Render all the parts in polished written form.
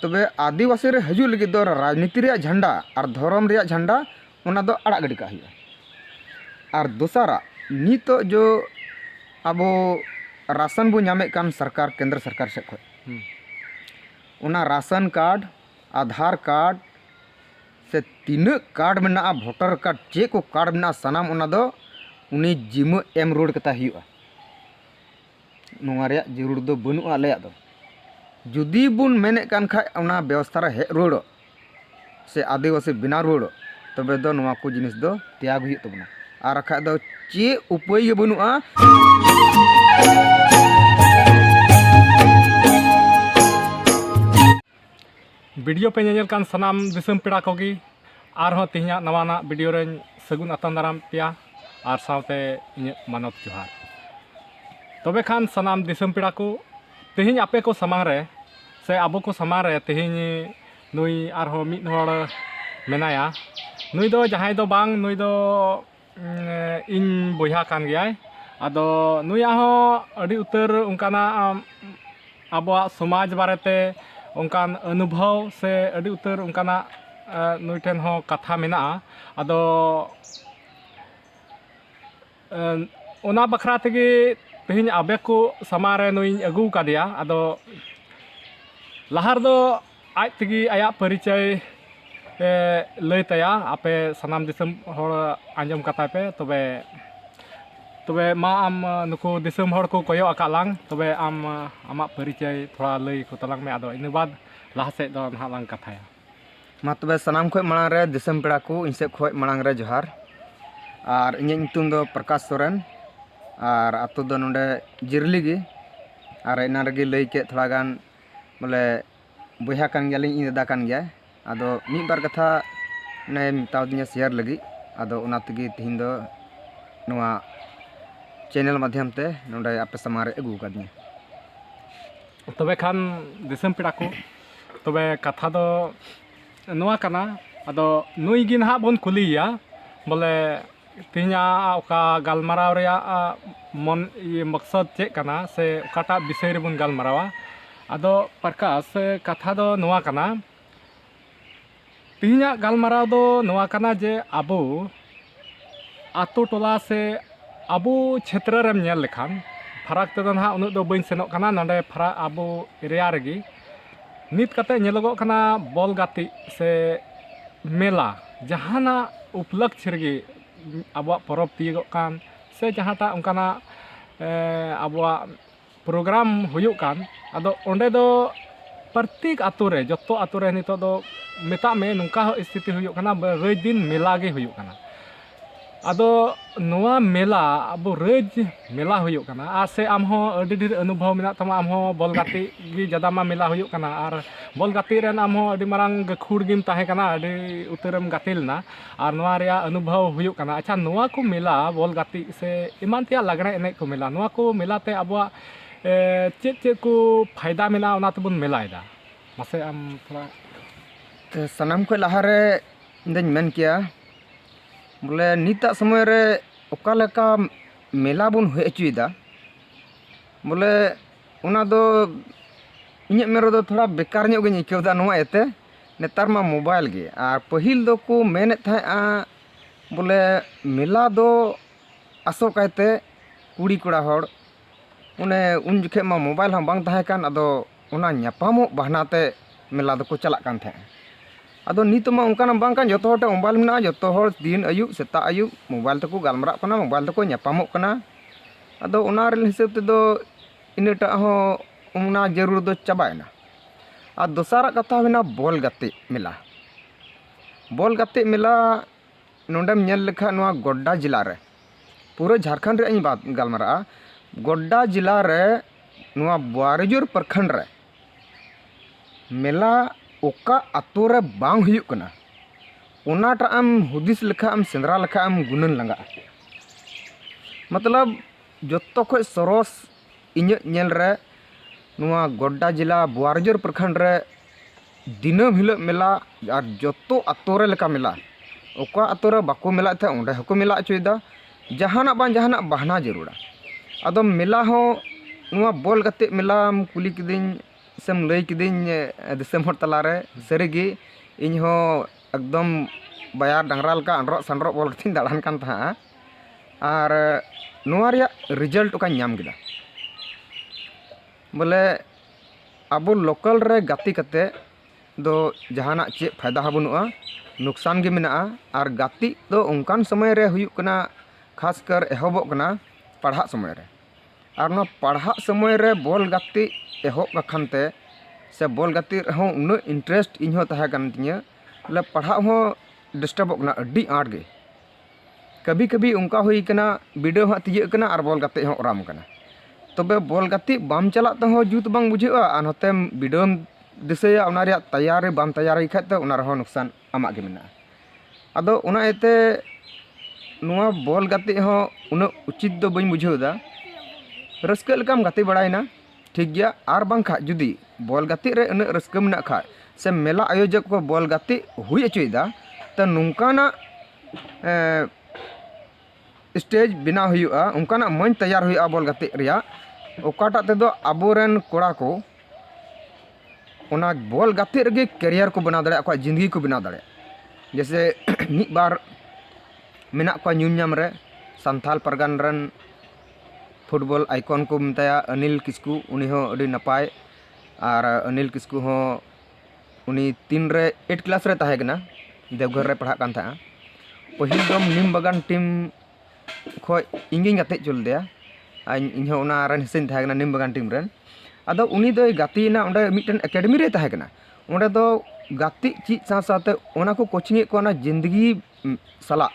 तबे आदिवासी रे हजू लगी दो राजनीति रे झंडा और धर्म रे झंडा उना दो अड़ा गड़ी का हुआ। और दोसारा नित जो अब राशन बो नामे कान सरकार केंद्र सरकार से खो उना राशन कार्ड आधार कार्ड से तीन कार्ड में वोटर कार्ड चे को कार्ड में सानाम उना दो उनी जिम्मा एम रोड कता हुआ। नोआ जरूर दो बनुआ आले दो जुदी बुन मेने कान खाय उना व्यवस्था रे हेज रुआड़ो से आदिवासी बिना रुआड़ो तबे दो नोआ को जिनिस दो त्याग हुई तबना और खाय दो चे उपाय गे बनुआ। वीडियो पे nail can't Sanam दिसम peda कोगी are तेहना नवाना वीडियो रे सगुन आतम दाराम पेया और साथे इन मानव जोहार। तबे खान सनाम दिसम पेड़ा को तेहन आपे को समांग रे से आबो को समांग रे तेहन नुई आर मिद हर मेनाया नुई दो जहां दो बांग नुई दो इन बोया कान गयाय आदो नुया हो अड़ी उतर उनकाना आबो समाज बारेते उनकान अनुभव से अड़ी उतर उनकाना नुई ठेन हो कथा मेना आदो ओना बखरा तेगे तेहन आबे को समारे नुई अगू कादिया आदो लहार दो आज तेगी आया परिचय लय तया आपे सनाम दिसम हर आंजम कता पे तबे तबे मा आम नुको दिसम हर को कोयो आकालांग तबे आम आमा परिचय थोड़ा लय को तलांग में आदो इन बाद लाहा से दो ना लांग कथाया मा तबे सनाम खो मांग रे दिसम पेड़ा को इनसे खो मांग रे जोहार और इन ᱧᱩᱛᱩᱢ दो प्रकाश सोरेन और आतो दो नोडे जिरली गी और इना रगे लय के थोड़ा गान बोले बोया कान गयालिं इन दादा कान गया आदो मी बार कथा ने मिताव दिया शेयर लगी आदो उना तगी तिहिन दो नोआ चैनल माध्यम ते नोडे आपे समारे अगू कादिया। तबे खान दिसम पेड़ा को तबे कथा दो नोआ काना आदो नुई गी ना बोन कुलिया बोले तिहिना ओका गालमाराव रे मन मकसद चेक काना से ओकाटा विषय रे बोन गालमारावा आदो प्रकाश कथा दो नोआ काना तिहिना गालमाराव दो नोआ काना जे आबो आतो टोला से आबो क्षेत्र रे नेल लेखान फराक ते ना उन दो बइन सेनोक काना नंडे फरा आबो एरिया रेगी नित कते नेलोगो काना बॉल गाती से मेला जहाना उपलक्ष्य रेगी आबो परब तीगो कान से जहाटा उनकाना आबो प्रोग्राम हुयुक कान आदो ओंडे दो प्रत्येक आतो रे जतो आतो रे नितो दो मेता में नुका स्थिति हुयुक काना रज दिन मेला गे हुयुक काना आदो नोआ मेला अब रज मेला हुयुक काना आ से आम हो अडी ढेर अनुभव मेना तमा आम हो बॉल गाती गी जदा मा मेला हुयुक काना और बॉल गाती रेन आम हो अडी मारांग गखुड़ गिम ताहे काना अडी उतरम गातिलना और नोआ रिया अनुभव हुयुक काना। अच्छा नोआ को मेला बॉल गाती से इमान तिया लागणे एने को मेला नोआ को मेला ते आबवा चेक चेक को फायदा मेला ओना तबुन मेलायदा मासे आम थोड़ा तो सनाम को लहारे इंदन मेन किया बोले निता समय रे ओका लेका मेला बुन हुए अचुइदा बोले उना दो इᱧ मेरे दो थोड़ा बेकार ᱧᱚᱜ ᱜᱤᱧ ᱟᱹᱭᱠᱟᱹᱣᱫᱟ ᱱᱚᱣᱟ ᱮᱛᱮ नेतार मा मोबाइल गे और पहिल दो को मेने था बोले मेला दो आसो कहते कुड़ी कोड़ा हड़ उन्हें उन जुखे मा मोबाइल हम बांग ताहे कान अदो उना ᱧᱟᱯᱟᱢᱚᱜ बहानाते मेला दो को चला कान थे अदो नित मा उनकान बांग कान जतो हटे मोबाइल मेना जतो हड़ दिन अयुब सेता अयुब मोबाइल तको गालमराग कना मोबाइल तको ᱧᱟᱯᱟᱢᱚᱜ कना अदो उना रे हिसाब ते दो इनटा हो उना जरूर दो चाबायना। और दोसारा कथा हुना बॉल गाते मेला नोंडेम नेल लेखा नोआ गोड्डा जिला रे पूरा झारखंड रे इन बात गालमरा गोड्डा जिला रे नोआ बुआरीजुर प्रखंड रे मेला ओका आतो रे बांग हुयुक कना ओनाटा आम हुदिस लेखा आम सेंद्रा लेखा आम गुनन लंगा मतलब जत्तो खय सरस इᱧ नेल रे नोआ गोड्डा जिला बुआरीजुर प्रखंड रे दिनम हिलो मेला और जतो आतो रे लेका मेला ओका आतो रे बाको मेला थे ओंडे हको मेला अचुइदा जहाना बां जहाना बहाना जरूरा अदो मेला हो नोआ बॉल गाते मेला कुली किदिन सेम लई किदिन दिसम हर तलारे सरीगी इन हो एकदम बायार डांगरा लका अनरो सनरो बॉल गतिन दाड़ान कान था और नोआ रिया रिजल्ट ओका ᱧᱟᱢ ᱠᱮᱫᱟ बोले अब लोकल रे गाती कते दो जहाना चे फायदा हा बनुआ नुकसान गे मेना और गाती दो उनकान समय रे हुयुक कना खासकर एहबोक कना पढ़ा समय रे और ना पढ़ा समय रे बॉल गाती एहब खानते से बॉल गाती हो उन इंटरेस्ट इन हो तहा कन तिया ले पढ़ा हो डिस्टर्बोक कना अड्डी आट गे कभी कभी उनका हुई कना वीडियो हा तिये कना और बॉल गाती हो राम कना तबे बॉल गाती बाम चला तो जुत बांग बुझेगा और नते वीडियो दिसया उना रिया तैयारी बाम तैयारी खाते उना रहो नुकसान आमाग गे मेना आदो उना एते नुआ बॉल गाती हो उन उचित दो बई बुझेदा रस्के लकाम गाती बड़ाइना ठीक गया और बांखा जुदी बॉल गाती रे उन रस्के मेना खा से मेला आयोजक को बॉल गाती हुई अचुदा तो नुकाना स्टेज बिना हुआ उनकाना मन तैयार हुआ बॉल गाती रिया ओकाटा तेदो अबोरेन कोड़ा को ओना बॉल गाती रगे करियर को बना दड़े जिंदगी को बना दड़े जैसे मिद बार मेना को न्यूनाम रे संथाल परगन रन फुटबॉल आइकन को मताया अनिल किस्कू उनी हो अडी नपाय और अनिल किस्कू हो उनी 3 रे 8 क्लास रे ताहे कना देवघर रे पढ़ा कान था पहिल दम निम बगान टीम खो इंगिंग गाते चल दिया इन हो उना रन हिसिन था कना निम बगान टीम रन अदो उनी दो गातीना ओंडे मिटन एकेडमी रे ताहे कना ओंडे दो गाती चीज सा साथे ओना को कोचिंग को ना जिंदगी सला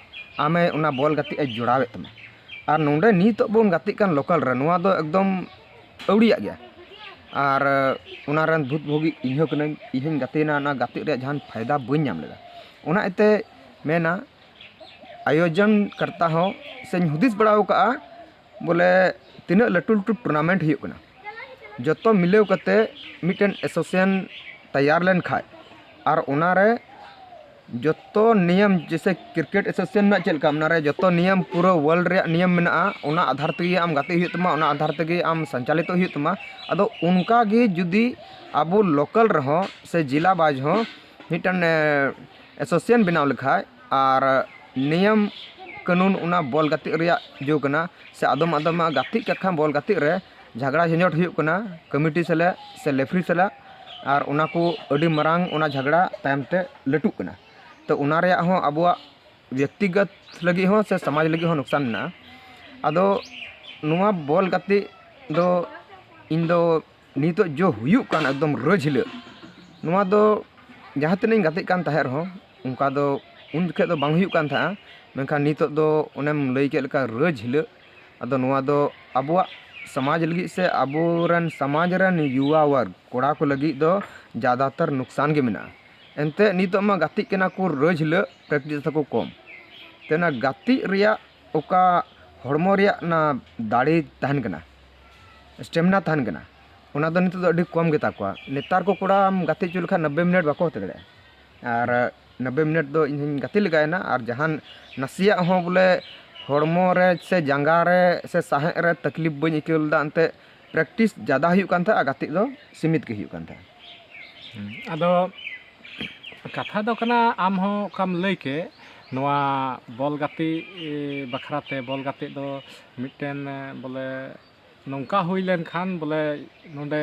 आमे ओना बॉल गाती ए जोड़ावे तमा और नोंडे नीत बोन गाती कान लोकल रे नोआ दो एकदम अवड़िया गया और ओना रन भूत भोगी इहो कना इहिन गातीना ना गाती रे जहान फायदा बइन नाम लेदा ओना एते मेना आयोजन करता हो से हुदिस बड़ाव का बोले तीना लटू लटू टूर्नामेंट हुई कना जो मिलेव कते मिटन एसोसिएशन तैयार लेन खाए और उनारे जो नियम जैसे क्रिकेट एसोसिएशन में चलका उनारे जो नियम पूरा वर्ल्ड रे नियम मेना उना आधार तगे आम गाते हुई तमा उना आधार तगे आम संचालित हुई तमा अदो उनका गे जुदी अब लोकल रहो से जिला बाज हो मिटन एसोसिएशन बनाव लेखा और नियम कानून उना बॉल गाती रिया जो कना से आदम आदम गाती कखा बॉल गाती रे झगड़ा झंझट हुई कना कमिटी सले से लेफ्री सला और उना को अडी मरांग उना झगड़ा तायमते लटू कना तो उना रे हो अबुआ व्यक्तिगत लगी हो से समाज लगी हो नुकसान ना अदो नुआ बॉल गाती दो इन दो नितो जो हुई कान एकदम रोज हिल नुआ दो जहाँ तीन गाती कान ताहे रहो उनका दो उन जखे दो बांग हुई कान था मेनखान नितो दो उनेम लई के लेका रोज हिल अदो नुआ दो अबुआ समाज लगी से अबोरन समाज रन युवा वर्ग कोड़ा को लगी दो ज़्यादातर नुकसान के मेना एनते नितो मा गाती केना को रोज हिल प्रैक्टिस को कम तेना गाती रिया ओका हड़मो रिया ना दाड़ी तहन कना स्टेमिना तहन कना ओना दो नितो दो अडी कम गेता को नेतार को कोड़ा गाती चुल खा 90 मिनट बाको होते दे और 90 मिनट दो इन गाती लगायना और जहान नसिया हो बोले हड़मो रे से जांगा रे से साहे रे तकलीफ बन इकलदा अंते प्रैक्टिस ज़्यादा हुई कान था गाती दो सीमित के हुई कान था अदो कथा दो कना आम हो कम लई के नोआ बॉल गाती बखराते बॉल गाती दो मिटन बोले नौका हुई लेन खान बोले नोंडे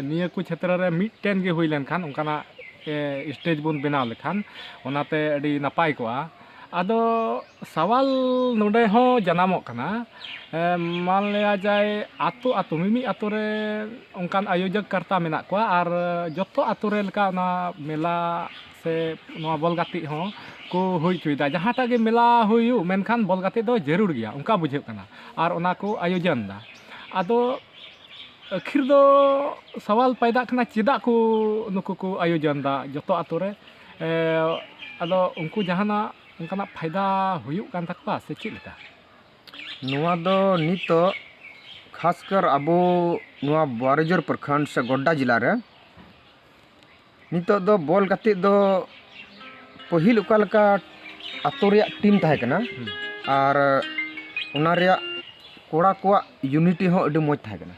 निया को क्षेत्र रे मिटन गे हुई लेन खान उनकाना स्टेज बन बनाव लेखान ओनाते अडी नपाय कोआ आदो सवाल नोडे हो जनामो कना मान लिया जाए आतो आतो मिमी आतो रे उनकान आयोजक करता मेना को और जतो आतो रे लका ना मेला से नोआ बॉल गाती हो को हुई चुईदा जहांटा गे मेला हुई मेनखान बॉल गाती दो जरूर गया उनका बुझे कना और उना को आयोजन दा आदो आखिर दो सवाल पैदा कना चेदा को नुको को आयोजन दा जतो आतो रे आदो उनको जहाना उनका फायदा हुई कान तकवा से चेक लेका नुआ दो नितो खासकर अबो नुआ बारेजर प्रखंड से गोड्डा जिला रे नितो दो बॉल गाती दो पहिल उकालका आतो रे टीम ताहे कना और उना रे कोड़ा को यूनिटी हो अडी मोज ताहे कना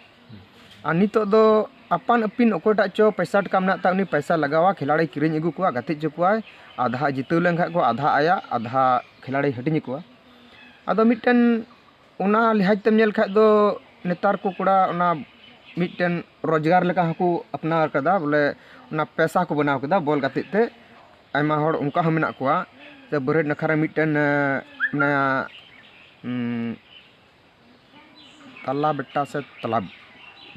और नितो दो apan apin okoyटाग चो पैसा टका मेना ता उनी पैसा लगावा खिलाड़ी किरिंग अगू कोआ गाति च कोआ आधा जितव लेन को आधा आया आधा खिलाड़ी हटिंग कोआ आदो मिटन उना लिहाज तेम नेल खाय दो नेतार को कोड़ा उना मिटन रोजगार लेका हको अपना कदा बोले उना पैसा को बनाव कदा बॉल गाति ते आयमा हर उनका हम मेना कोआ ते बरेड नखरा मिटन ना तला बेटा से तलाब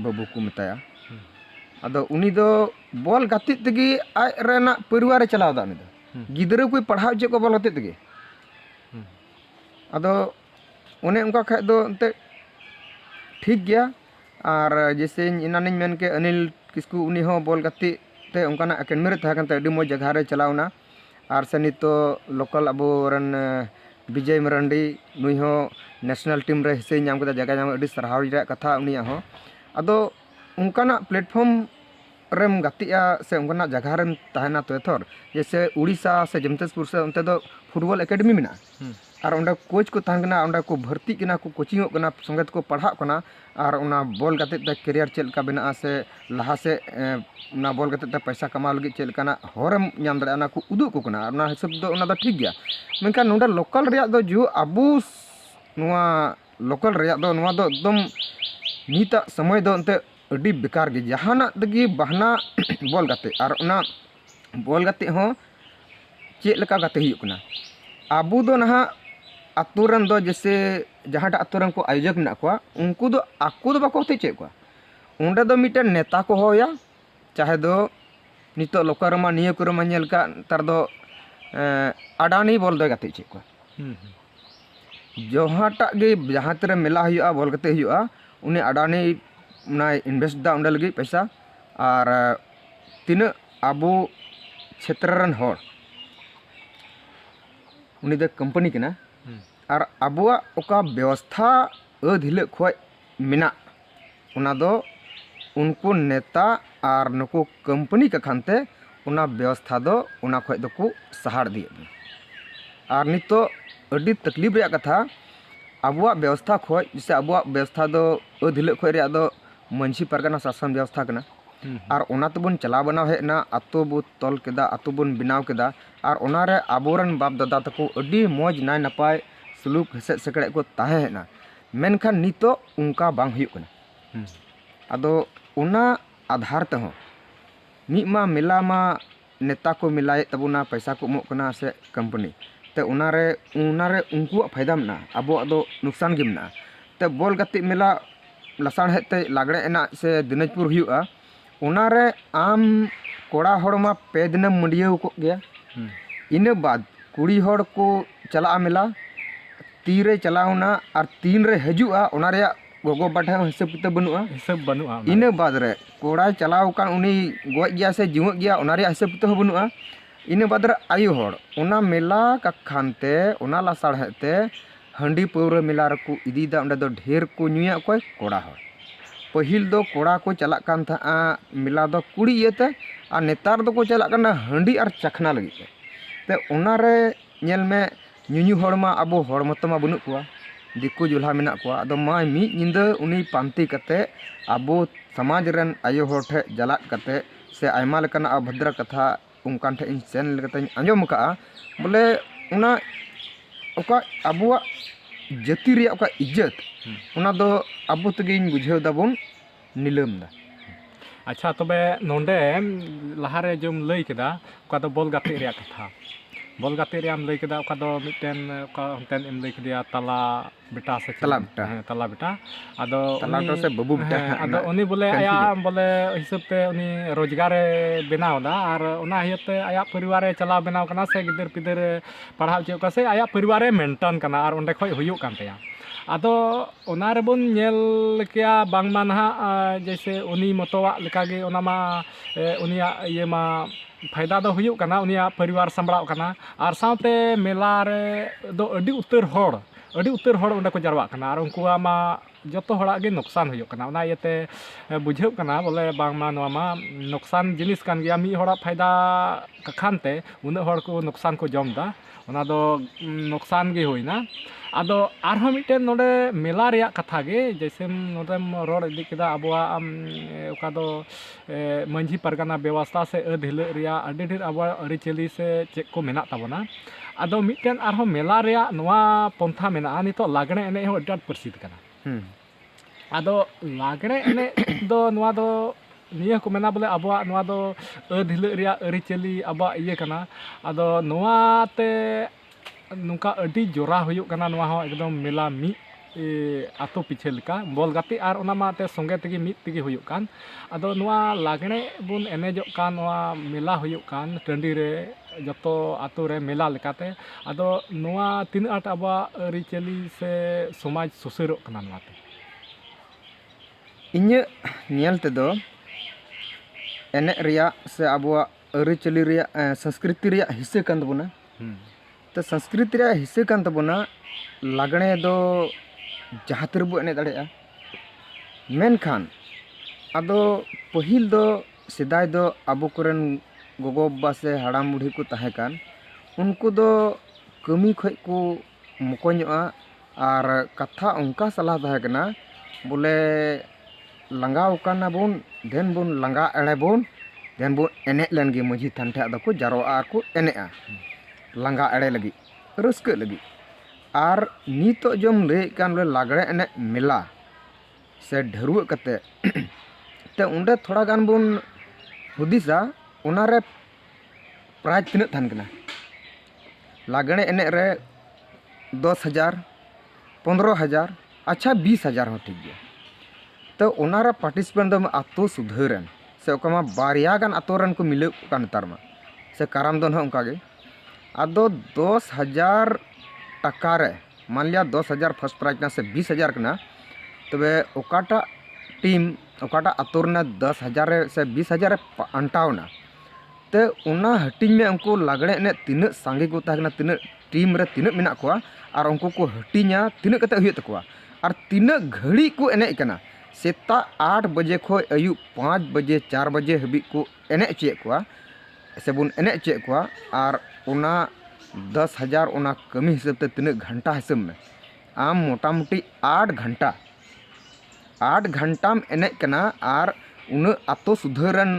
बाबू को मेताया अदो उनी दो बॉल गाति तेगी आय रेना परिवार चलाव दा उनी दो गिदरा को पढ़ाव चे को बॉल गाति तेगी अदो उन्हें उनका खाय दो अंते ठीक गया और जैसे इनानिñ मेन के अनिल किस्कू उनी हो बॉल गाति ते उनकाना एकेडमी रे तहा कंते अडी मो जगह रे चलावना और से नितो लोकल अबो रन विजय मरंडी नुई हो नेशनल टीम रे हिस्से नाम कदा जगह नाम अडी सरहाव रे कथा उनिया हो अदो उनकाना प्लेटफॉर्म रेम गातिया से उनकाना जगह रेम तहना तो थोर जैसे उड़ीसा से जमशेदपुर से उनते दो फुटबॉल एकेडमी मेना और उन्हें कोच को तहना उन्हें को भर्ती किना को कोचिंग कना संगत को पढ़ाव कना और उना बॉल गाते ते करियर चेल का बना से लहा से उना बॉल गाते ते पैसा कमा लगी चेल कना होरम नाम दरे उना को उदु को कना उना हिसाब दो उना दो ठीक गया मेनका नोडा लोकल रिया दो जो अबू नुआ लोकल रिया दो नुआ दो एकदम नीता समय दो अंते अडी बेकार गे जहाना दगी बहाना बॉल गाते और उना बॉल गाते हो चेल लका गाते हुई कना अबू दो नहा अतुरन दो जैसे जहाटा अतुरन को आयोजक मेना को उनको दो आकु दो बाको होते चेक को उंडे दो मिटन नेता को होया चाहे दो नितो लोकरमा निये कुरमा नेल का तार दो अडानी बॉल दो गाते चेक को जहाटा गे जहां तेरे मेला हुआ बॉल गाते हुआ उन्हें अडानी ना इन्वेस्ट दा उंडे लगी पैसा और तीन अबू क्षेत्र रन होड़ उनी दो कंपनी के ना और अबुआ ओका व्यवस्था अधिले खोय मेना उना दो उनको नेता और नुको कंपनी का खानते उना व्यवस्था दो उना खोय दो को सहार दिए और नितो अडी तकलीफ रे कथा अबुआ व्यवस्था खोय जैसे अबुआ व्यवस्था दो अधिले खोय रे दो मंझी परगना शासन व्यवस्था कना और उना तो बन चला बनाव हेना अतो बो तल केदा अतो बन बनाव केदा और उनारे आबोरन बाप दादा तको अडी मौज नाय नपाय सुलूक हेसे सकड़े को ताहे हेना मेनखान नितो उनका बांग हुई कना अदो उना आधार ते हो मीमा मेला मा नेता को मिलाए तबुना पैसा को एमोग कना से कंपनी ते उनारे उनको फायदा मेना अबो दो नुकसान गे मेना ते बॉल गाति मेला लसाण हेते लागड़े एना से दिनाजपुर हुआ उनारे आम कोड़ा हड़मा पे दिन मंडिया को गया इन बाद कुड़ी हड़ को चला मेला तीरे चलावना और तीन रे हजुआ उनारे गोगो बाठा हिसाब किताब बनुआ इन बाद रे कोड़ा चलाव कान उनी गoj गया से जीवक गया उनारे हिसाब किताब बनुआ इन बाद रे आयु हड़ उना मेला का खानते उना लासाड़ हेते हंडी पौरा मेला रे को इदीदा उंडे दो ढेर को नुया कोय कोड़ा हड़ पहिल दो कोड़ा को चला कान था मेला दो कुड़ी येते और नेतार दो को चला कान हंडी और चखना लगी ते उनारे नेल में ᱧᱩᱧᱩ ᱦᱚᱲ ᱢᱟ ᱟᱵᱚ ᱦᱚᱲ ᱢᱚᱛᱚ ᱢᱟ ᱵᱟᱹᱱᱩᱜ ᱠᱚᱣᱟ ᱫᱤᱠᱩ ᱡᱩᱞᱦᱟ ᱢᱮᱱᱟᱜ ᱠᱚᱣᱟ ᱟᱫᱚ ᱢᱟ ᱢᱤᱫ ᱧᱤᱫᱟᱹ ᱩᱱᱤ ᱯᱟᱱᱛᱮ ᱠᱟᱛᱮ ᱟᱵᱚ ᱥᱚᱢᱟᱡᱽ ᱨᱮᱱ ᱟᱭᱳ ᱦᱚᱲ ᱴᱷᱮᱱ ᱡᱟᱞᱟᱫ ᱠᱟᱛᱮ ᱥᱮ ᱟᱭᱢᱟ ᱞᱮᱠᱟᱱᱟᱜ ᱚᱵᱷᱚᱫᱨᱚ ᱠᱟᱛᱷᱟ ᱩᱱᱠᱟᱱ ᱴᱷᱮᱱ ᱤᱧ ᱥᱮᱱ ᱠᱟᱛᱮᱧ ᱟᱸᱡᱚᱢ ᱟᱠᱟᱜᱼᱟ ᱵᱚᱞᱮ ᱚᱱᱟ ᱚᱠᱟ ᱟᱵᱚᱣᱟᱜ ᱡᱟᱹᱛᱤ ᱨᱮᱭᱟᱜ ᱚᱠᱟ ᱤᱡᱽᱡᱚᱛ ᱚᱱᱟ ᱫᱚ ᱟᱵᱚ ᱛᱮᱜᱮᱧ ᱵᱩᱡᱷᱟᱹᱣ ᱫᱟᱵᱚᱱ ᱱᱤᱞᱟᱹᱢ ᱫᱟ अच्छा तबे नोंडे लहारे जोम लई केदा ओका दो बॉल गाते रिया कथा बॉल गाते रिया लई केदा ओका दो मिटन ओका हंतेन एम लई केदिया तला बेटा से तला बेटा आदो तला बेटा से बाबू बेटा आदो उनी बोले आया बोले हिसाबते उनी रोजगार बनावदा और उना हियते आया परिवार चला बनाव कना से गिदर पिदर पढ़ाव चे ओका से आया परिवार मेंटेन कना और उंडे खय हुयुक कान तया आदो उनारे बन नेल किया बांगमा नहा जैसे उनी मतवा लेकागे उनामा उनिया ये मा फायदा दो हुयुक कना उनिया परिवार संभळाव कना और साथे मेला रे दो अडी उत्तर हड़ उंडे को जारवा कना और उनकुआ मा joto horak ge noksan huyuk kana ona iete bujheu kana bole bangma noa ma noksan jinis kan gya mi horak phaida kakhante una hor ko noksan ko jomda ona do noksan ge hoina ado arho miten node mela reyak katha ge jaisem nodem ror idi keda abwa oka do manjhi pargana bewastha se adhile reya adi dhir abwa aricheli se chek ko menak tabona ado miten arho mela reya noa pontha mena nito lagne ene ho adat persid kana ado lagne ene do noa do niya ko mena bole abwa noa do adhile reya aricheli abwa iye kana ado noa te nungka adi jora huyuk kana noa ho ekdom mela mi ato piche leka bol gati ar ona ma te songe tegi mit tegi huyuk kan ado noa lagne bun enejok kan noa mela huyuk kan tandi re joto ato re mela lekate ado noa tin at aba aricheli se somaj suserok kana noa te inya nyel tedo enek reyak se abwa aricheli reyak संस्कृति reyak hisse kan tabuna तो संस्कृति रे हिस्से कान तबना लागणे दो जहाँ तरबो एने दाड़ेया मेनखान आदो पहिल दो सेदाय दो आबो कोरेन गोगो बाबा से हाड़ाम बुढ़ी को ताहे कान उनको दो कमी खय को मकोñoa आर कथा उनका सलाह ताहे कना बोले लंगाव काना बोन देन बोन लंगा एड़े बोन देन बोन एने लेनगे मझी थान ठे आदो को जारोआ को एनेआ लंगा एड़े लगी रस्क लगी और नितो जम ले कान बोले लागड़े एने मेला से ढरुआ कते ते उंडे थोड़ा गान बोन हुदिसा उनारे प्राइज तिनक थान कना लागड़े एने रे 10,000 15,000 अच्छा 20,000 हो ठीक गया तो उनारे पार्टिसिपेंट दो आतो सुधरन से ओकमा बारिया गान आतोरन को मिले कान तारमा से काराम दोन उनका गे आदो 10,000 टाका रे मान लिया 10,000 फर्स्ट प्राइज ना से 20,000 कना तबे ओकाटा टीम ओकाटा आतोरना 10,000 से 20,000 अंटावना ते उना हटिंग में उनको लागड़े ने तीन सांगे को ताकना तीन टीम रे तीन मेना कोआ और उनको को हटिंगा तीन कते हुई तकवा और तीन घड़ी को एने कना सेता 8 बजे खो अयु 5 बजे 4 बजे हबी को एने चेक कोआ से बुन एने चेक कोआ और उना 10,000 उना कमी हिसाब ते तीन घंटा हिसाब में आम मोटा मोटी 8 घंटा एने कना और उन आतो सुधरन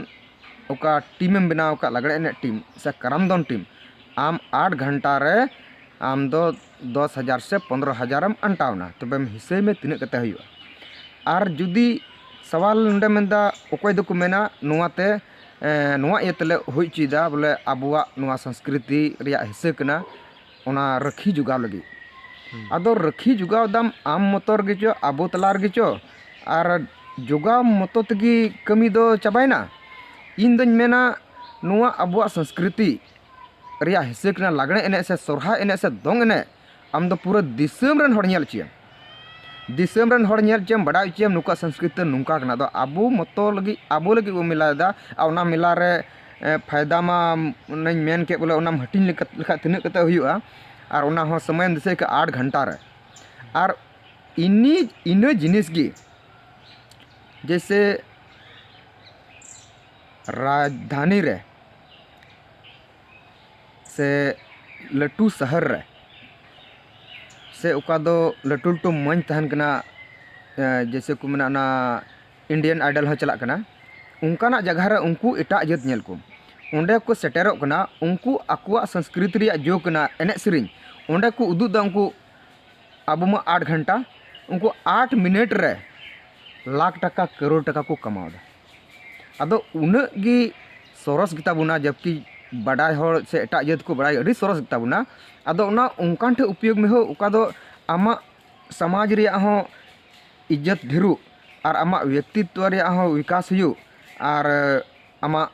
ओका टीम में बनाव का लगड़े एने टीम से करामदन टीम आम 8 घंटा रे आम दो 10,000 से 15,000 अंटावना तबे हिस्से में तीन कते हुआ और जुदी सवाल नंडे मेंदा ओकोय दो को मेना नुआते नुआ इयतले हुई चीदा बोले आबुआ नुआ संस्कृति रिया हिस्से कना ओना रखी जुगाव लगी आदो रखी जुगाव दाम आम मोतर गिचो आबो तलार गिचो और जुगाव मतो तगी कमी दो चाबायना इन दन मेना नुआ आबुआ संस्कृति रिया हिस्से कना लागणे एने से सोरहा एने से दोंग एने आम दो पूरा दिसम रन हड़ नेल चिया दिसम रन हड़ नेल चियम बड़ा चियम नुका संस्कृति नुका कना दो आबो मतो लगी आबो लगी वो मिला दा आ मिला रे फायदा मा नई मेन के बोले ओना हटिन लेखा तिना कते हुआ और ओना हो समय दिसे के 8 घंटा रे और इनो जिनिस गी जैसे राजधानी रे से लटू शहर रे से ओका दो लटू लटू मंच तहन कना जैसे को मना ना इंडियन आइडल हो चला कना उनकाना जगह रे उनको एटा जत नेल को ओंडे को सेटेरोक कना उनको आकुआ संस्कृति रिया जो कना एने सिरिन ओंडे को उदु दा उनको आबो मा 8 घंटा उनको 8 मिनट रे लाख टका करोड़ टका को कमाओ अदो उन गी सरस गिता बुना जबकि बड़ाई हर से एटा जत को बड़ाई अड़ी सरस गिता बुना अदो उना उनकान ठे उपयोग में हो उका दो आमा समाज रिया हो इज्जत ढेरू और आमा व्यक्तित्व रिया हो विकास हुयु और आमा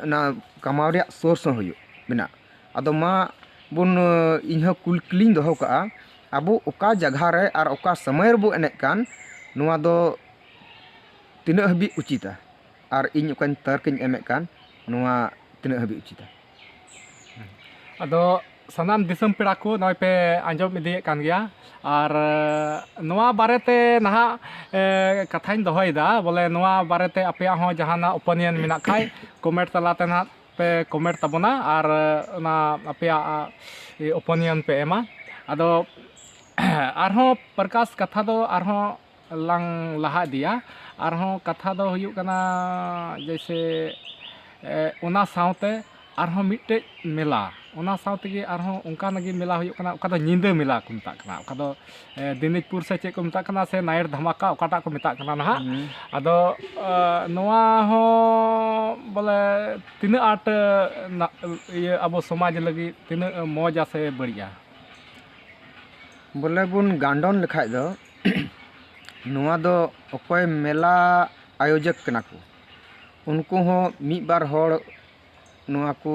ना कमाव रिया सोर्स हुयु बिना अदो मा बुन इन्ह कुलक्लिंग दो का आबो ओका जगह रे और ओका समय बो एने कान नुआ दो तीना हबी उचिता और इन ओकान तर्क इन एमे कान नुआ तीना हबी उचिता अदो sanam disam pera ko noi pe anjom idiye kan gya ar noa barete naha kathain dohoida bole noa barete apya ho jahana opinion menak khai comment talate na pe comment tabona ar na apya opinion pe ema ado arho प्रकाश कथा दो आरहो lang laha dia arho katha do huyuk kana जैसे ona saute arho mitte mela ona saute gi arho onka nagi mela huyuk kana oka do nyinde mela ko metak kana oka do dinijpur se che ko metak kana se nair dhamaka okata ko metak kana naha ado noa ho bole tina art ye abo samaj lagi tina moja se badiya बोले बुन गांडन लेखाय दो नुआ दो अकोय मेला आयोजक कना को उनको हो मी बार होड़ नुआ को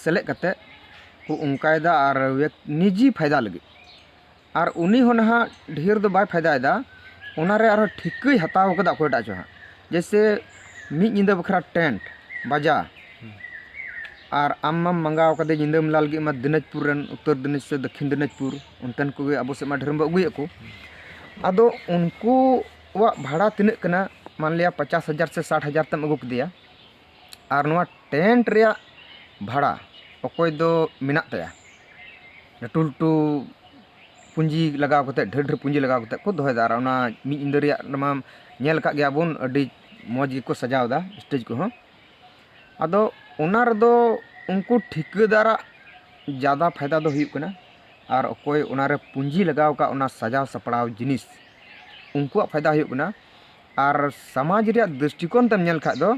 सेलेक्ट कते को उनकायदा और निजी फायदा लगे और उनी हो नहा ढेर दो बाय फायदा उनारे आरो ठिकई हताव कदा कोटा जो जैसे मी निंदा बखरा टेंट बाजा और आम मंगाव कदे निंदा मिला लगे मा दिनाजपुर रन उत्तर दिनाज से दक्षिण दिनाजपुर उनतन को अब से मा ढेर अगुए को अदो उनको वा भाड़ा तिने कना मान लिया 50,000 से 60,000 तम अगु कदिया और नवा टेंट रिया भाड़ा अकोय दो मिना तया लटू लटू पुंजी लगाव कते ढेर ढेर पुंजी लगाव कते को दोहेदार ओना मी इंदा रिया नमा नेल का गया बुन अडी मौज को सजावदा स्टेज को हो अदो ओना रदो उनको ठिकेदारा ज़्यादा फायदा दो हुई कना और अकोय ओनारे पुंजी लगाव का ओना सजाव सपड़ाव जिनिस उनको फायदा हुई कना और समाज रिया दृष्टिकोण तम नेल खा दो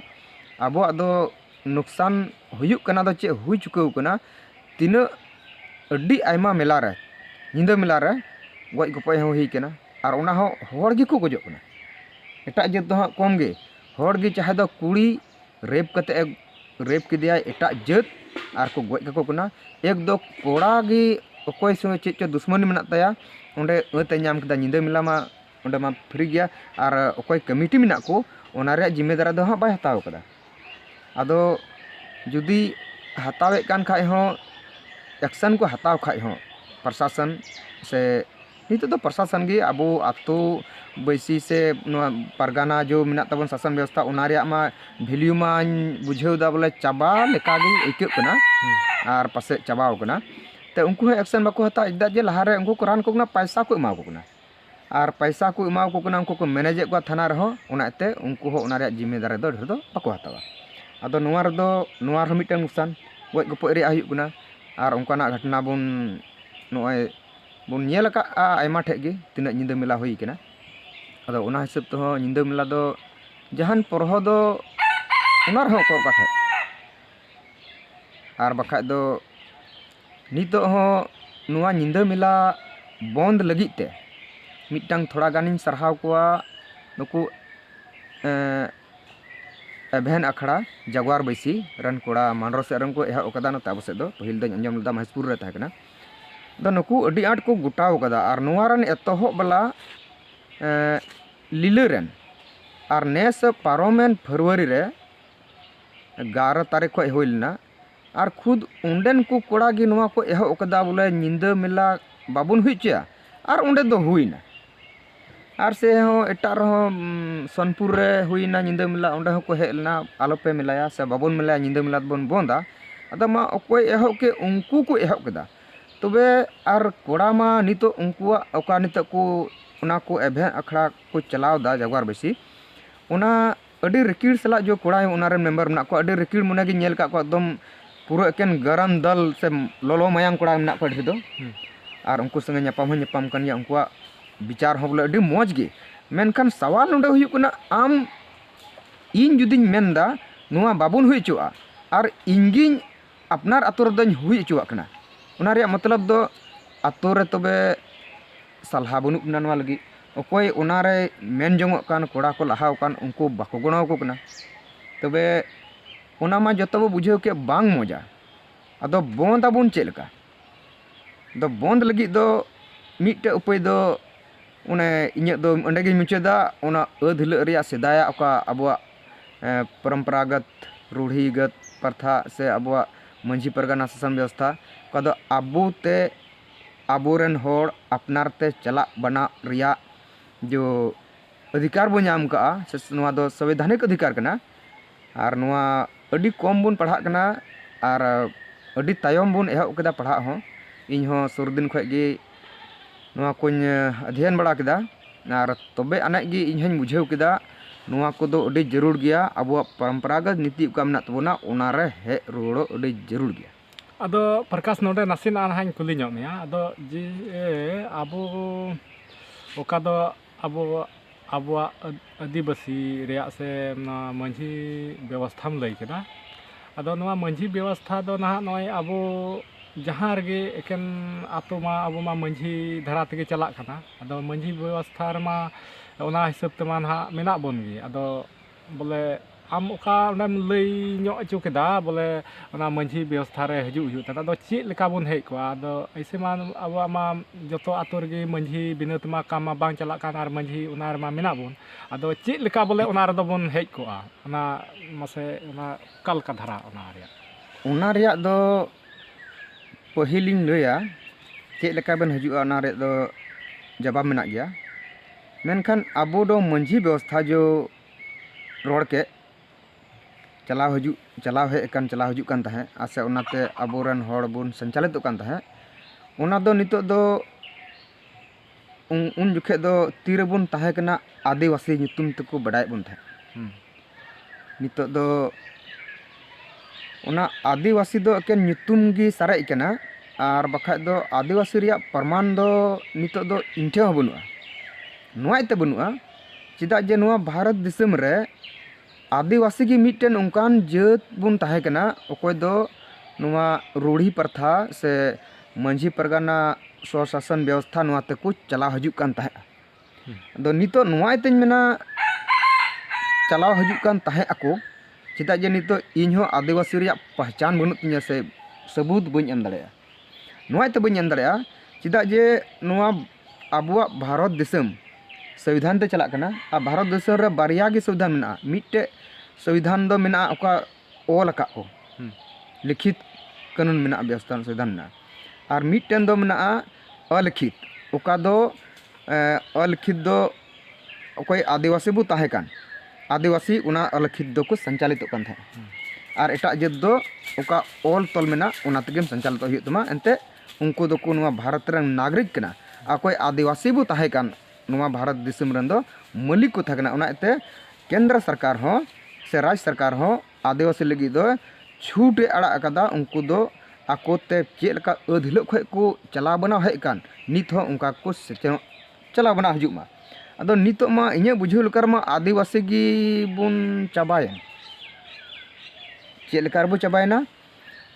अबो दो नुकसान हुई कना दो चे हुई चुकाव कना तीन अड्डी आयमा मेला रे निंदा मेला रे गज गपय हो हुई कना और ओना हो होड़ गी को गजो कना एटा जत दो कम गे होड़ गी चाहे दो कुड़ी रेप कते रेप किदिया एटा जत और को गज kako कना एक दो कोड़ा गी अकोय सो चे चे दुश्मनी मेना तया ओंडे अते नाम कदा निंदा मेला मा ओंडे मा फ्री गया और अकोय कमिटी मेना को ओना रे जिम्मेदार दो हा बाय हताव कदा आदो जुदी हतावे कान खाय हो एक्शन को हताव खाय हो प्रशासन से नितो तो प्रशासन गी अबो आतो बैसी से परगाना जो मेना तबन शासन व्यवस्था ओना रे मा वैल्यू मा बुझेव दा बोले चाबा लेका गी इके कना और पासे चाबाव कना ते उनको एक्शन बाको हता इदा जे लहारे उनको को रान को कना पैसा को एमाव को कना और पैसा को एमाव को कना उनको को मैनेज को थाना रहो ओनाते उनको हो ओना रे जिम्मेदार दो ढेर दो बाको हतावा अदो नोआ रदो नोआ रे मिटन नुकसान गज गपय रे आयु कना और उनकाना घटना बुन नोय बुन नेल का आयमा ठे गे तिना निंदा मेला हुई कना अदो ओना हिसाब तो निंदा मेला दो जहान परहो दो ओना रहो को काठे और बखा दो नितो हो नुआ निंदा मेला बंद लगिते मिटंग थोड़ा गानिन सरहाव कोआ नुकु एभेन अखड़ा जगवार बैसी रन कोड़ा मानरो से रन को एहा ओकदा न ताब से दो पहिल द अंजम लदा महसपुर रे थाकना द नुकु अडी आट को गुटाव कदा और नुआ रन एतहो बला लीले रन और नेस पारोमेन फरवरी रे 11 तारीख को होइलना और खुद उंडेन को कोड़ा गी नुआ को एहो ओकदा बोले निंदा मेला बाबुन हुईचा और उंडे दो हुईना और से हो एटा रहो सोनपुर रे हुईना निंदा मेला उंडे हो को हेलना आलोपे मेलाया से बाबुन मेला निंदा मेला बन बोंदा अदा मा ओकोय एहो के उनको को एहो कदा तबे और कोड़ा मा नितो उनको ओका नितो को उना को एभेन अखड़ा को चलाव दा जगवार बेसी उना अडी रिकिड़ सला जो कोड़ा उना रे मेंबर मना को अडी रिकिड़ मुना गी नेल का को एकदम पूरा एकेन गरम दल से लोलो मायांग कोड़ा मना को ढेदो और उनको संगे न्यापाम कनिया उनको विचार हो बोले अडी मौज गे मेनखान सवाल नोंडे हुई कना आम इन जुदिन मेनदा नुआ बाबुन हुई चुआ और इंगिन अपनार आतो रदन हुई चुआ कना उना रे मतलब दो आतो रे तबे सलाह बनुक ना नवा लगी अकोय उना रे मेन जंगो कान कोड़ा को लहाव कान उनको बाको गणाव को कना तबे उना मा जतो बो बुझेव के बांग मजा अदो बंद आबुन चेलका दो बंद लगी दो मिटे उपाय दो उने इᱧ दो अंडे गे मुचेदा उना अधल रिया सेदाया ओका अबवा परंपरागत रूढ़िगत प्रथा से अबवा मांझी परगना शासन व्यवस्था का आबूते आबोरेन होड़ अपनार ते चला बना रिया जो अधिकार बो नाम का संवैधानिक अधिकार कना और नवा अडी कम बन पढ़ा कना और अडी तायम बन एहब केदा पढ़ा हो इन हो सुर दिन खय गे नवा कोኝ अध्ययन बड़ा केदा और तबे अनेक गे इन हन बुझाव केदा नवा कोदो अडी जरूर गया अब परंपरागत नीति का मेना तबोना ओनारे हे रुड़ो अडी जरूर गया अदो प्रकाश नोडे नासिना हाኝ कुली ᱧᱚᱜ ᱢᱮᱭᱟ अदो जी आबो ओका दो आबो आबोआ आदिवासी रेया से मांझी व्यवस्था में लई केदा अदो नवा मांझी व्यवस्था दो ना नय आबो जहाँ रगे एकेन आतो मा आबो मा मांझी धारा तेगे चलाक खाना अदो मांझी व्यवस्था रमा ओना हिसाब तेमा ना मेना बोन गे अदो बोले आम ओका ओनेम लई ᱧᱚᱜ अचु केदा बोले ओना मांझी व्यवस्था रे हजू हजू तना दो चेक लेका बोन हेज को अदो ऐसे मा अब मा जतो आतो रगे मांझी बिना तमा काम मा बांग चलाक कान आर मांझी ओना रमा मेना बोन अदो चेक लेका बोले ओना रे दो बोन हेज को ओना मासे ओना कल का धारा ओना रिया दो पहिलिन लया चेक लेका बन हजू ओना रे दो जवाब मेना गया मेनखान आबो दो मांझी व्यवस्था जो रोड के चलाव हेज हजू कान तहे आसे ओनाते आबोरेन होड़ बुन संचालित कान तहे ओना दो नितो दो उन जुखे दो तीरे बुन तहे कना आदिवासी नितुम तको बडाय बुन तहे नितो दो ओना आदिवासी दो एकेन नितुम गी सारे कना और बखा दो आदिवासी रिया प्रमाण दो नितो दो इनठे हो बनुआ नोआ इते बनुआ चिदा जे नोआ भारत दिसम रे आदिवासी की मिट्टन उनकान जात बुन तहे कना ओकोय दो नोआ रूढ़ी प्रथा से मांझी परगना स्वशासन व्यवस्था नोआ तको चलाव हजू कान तहे दो नितो नोआ इतेन मेना चलाव हजू कान तहे ako चिदा जे नितो इन हो आदिवासी रिया पहचान बनु तिया से सबूत बन एम दाड़े नोआ इते बन एम दाड़े चिदा जे नोआ आबुआ भारत दिसम संविधान ते चला कना आ भारत दिसम रे बारिया गे संविधान मेना मिट्टे संविधान दो मेना ओका ओल का को लिखित कानून मेना व्यवस्था संविधान मेना और मिट्टन दो मेना अलिखित ओका दो अलिखित दो ओकोय आदिवासी बु ताहे कान आदिवासी उना अलिखित दो को संचालित कान था और एटा जत दो ओका ओल तल मेना उना तेगेम संचालित हुई तमा एनते उनको दो को नवा भारत रे नागरिक कना अकोय आदिवासी बु ताहे कान नवा भारत दिसम रन दो मालिक को था कना उना एते केंद्र सरकार हो से राज्य सरकार हो आदिवासी लगी दो छूट आड़ा अकादा उनको दो आकोते चेक लका अधहिलो खय को चला बना हेज कान नित हो उनका को चला बना हजू मा अदो नितो मा इने बुझो लकार मा आदिवासी गी बुन चाबाय चेक लकार बो चाबायना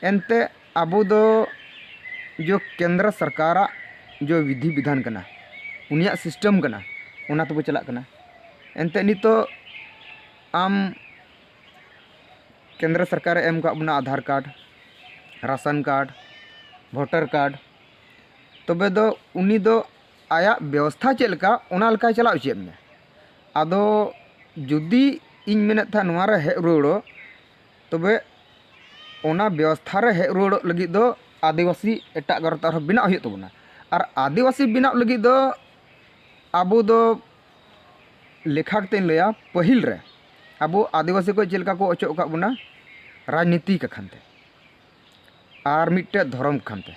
एनते आबो दो जो केंद्र सरकार जो विधि विधान कना उनिया सिस्टम कना उना तो चला कना एनते नितो आम केंद्र सरकार एम का अपना Aadhaar card ration card voter card तबे दो उनी दो आया व्यवस्था चेलका ओना लका चला उचित में आदो जुदी इन मेने था नोआ रे हे रुड़ो तबे ओना व्यवस्था रे हे रुड़ो लगी दो आदिवासी एटा गरता बिना हुई तबना और आदिवासी बिना लगी दो आबो दो लेखा कते लया पहिल रे आबो आदिवासी को चेलका को अचो का बुना राजनीति का खानते और मिट्टे धर्म खानते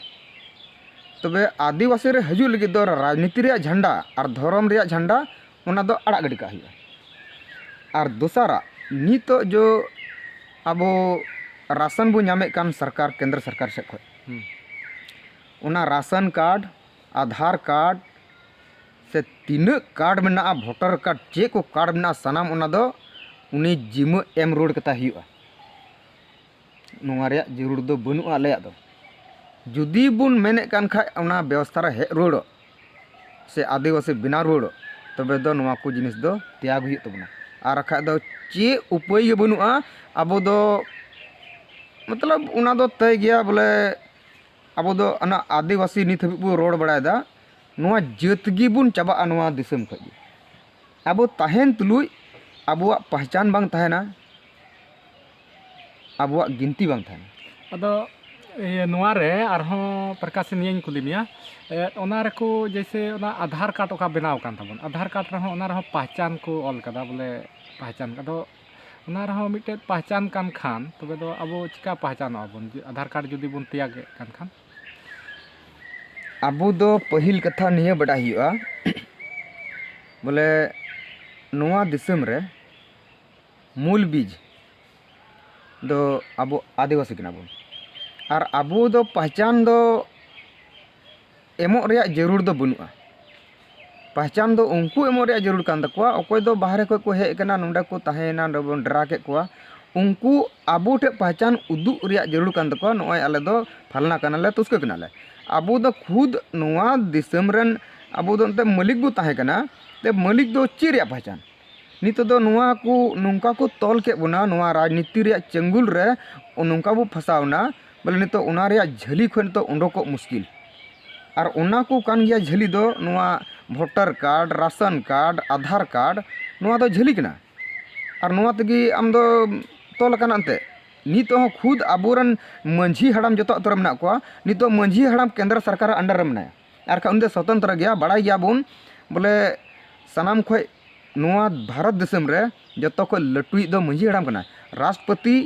तबे आदिवासी रे हजू लगी दो राजनीति रे झंडा और धर्म रे झंडा ओना दो अड़ा गड़ी का हुआ और दोसारा नितो जो आबो राशन बो नामे कान सरकार केंद्र सरकार से खय ओना राशन कार्ड आधार कार्ड से तीन कार्ड मेना वोटर कार्ड चे को कार्ड मेना सनाम ओना दो उनी जिम्मा एम रोड कता हुआ नोआ रे जरूर दो बनु आले दो जुदी बुन मेने कान खा ओना व्यवस्था रे हे रोड से आदिवासी बिना रोड तबे दो नोआ को जिनिस दो त्याग हुई तबना और खा दो चे उपाय गे बनुआ आबो दो मतलब उना दो तय गया बोले आबो दो अना आदिवासी नित हबी बो रोड बड़ायदा नोआ जतगी बुन चाबा नोआ दिसम खय आबो ताहेन तुलुय आबुआ पहचान बांग तहना आबुआ गिनती बांग तहना अदो नोआ रे आरहों प्रकाश नियन कुली मिया ओना रेको जैसे ओना आधार कार्ड ओका बनाव कान ताबन आधार कार्ड रहो ओना रहो पहचान को ऑल कदा बोले पहचान कदो ओना रहो मिटे पहचान कान खान तबे दो अबो चिका पहचान आबन आधार कार्ड जुदी बुन त्याग कान खान अबू दो पहिल कथा निये बड़ा हुआ बोले नोआ दिसम रे मूल बीज दो अबो आदिवासी कना बोन और अबू दो पहचान दो एमो रेया जरूर दो बनुआ पहचान दो उनको एमो रेया जरूर कान तकवा अकोय दो बाहरे को हेज कना नोंडा को ताहेना बोन डरा के कोआ उनको अबू ठे पहचान उदु रेया जरूर कान तकवा नोय आले दो फलना कनाले तुस्के कनाले अबू दो खुद नोआ दिसम रन अबू दो ते मालिक बो ताहे कना ते मालिक दो ची रेया पहचान नितो दो नोआ को नोंका को तोल के बोना नोआ राजनीति रेया चंगुल रे नोंका बो फसावना बोले नितो उना रेया झली खन तो उंडको मुश्किल और उना को कान गया झली दो नोआ वोटर कार्ड राशन कार्ड आधार कार्ड नोआ दो झली कना और नोआ तगी आम दो तोल कना अंते नितो हो खुद अबोरन मंझी हड़ाम जतो तर मना को नितो मंझी हड़ाम केंद्र सरकार अंडर में मनाया और उनदे स्वतंत्र गया बड़ा गया बोन बोले सनाम खय नोआ भारत देशम रे जतो को लटुई दो मंझी हड़ाम कना राष्ट्रपति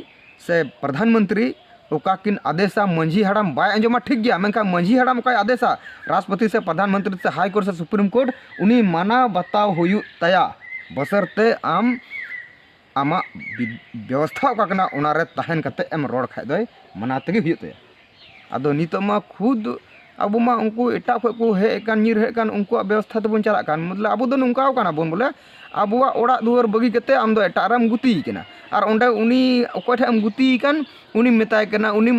से प्रधानमंत्री ओका किन आदेशा मंझी हड़ाम बाय अंजमा ठीक गया मेनका मंझी हड़ाम का आदेशा राष्ट्रपति से प्रधानमंत्री से हाई कोर्ट से सुप्रीम कोर्ट उनी माना बताव हुयु तया बसरते आम आमा व्यवस्था का कना उना रे तहन कते एम रोड खाय दोय मना तगे हुयु तया अदो नितो मा खुद अबो मा उनको एटा को हे कान निर हे कान उनको व्यवस्था तो बन चला कान मतलब अबो दो नुंका काना बोन बोले अबुआ ओड़ा दुआर बगी कते आम दो एटा राम गुती कना और ओंडे उनी ओकोय ठे गुती कान उनी मेताय कना उनी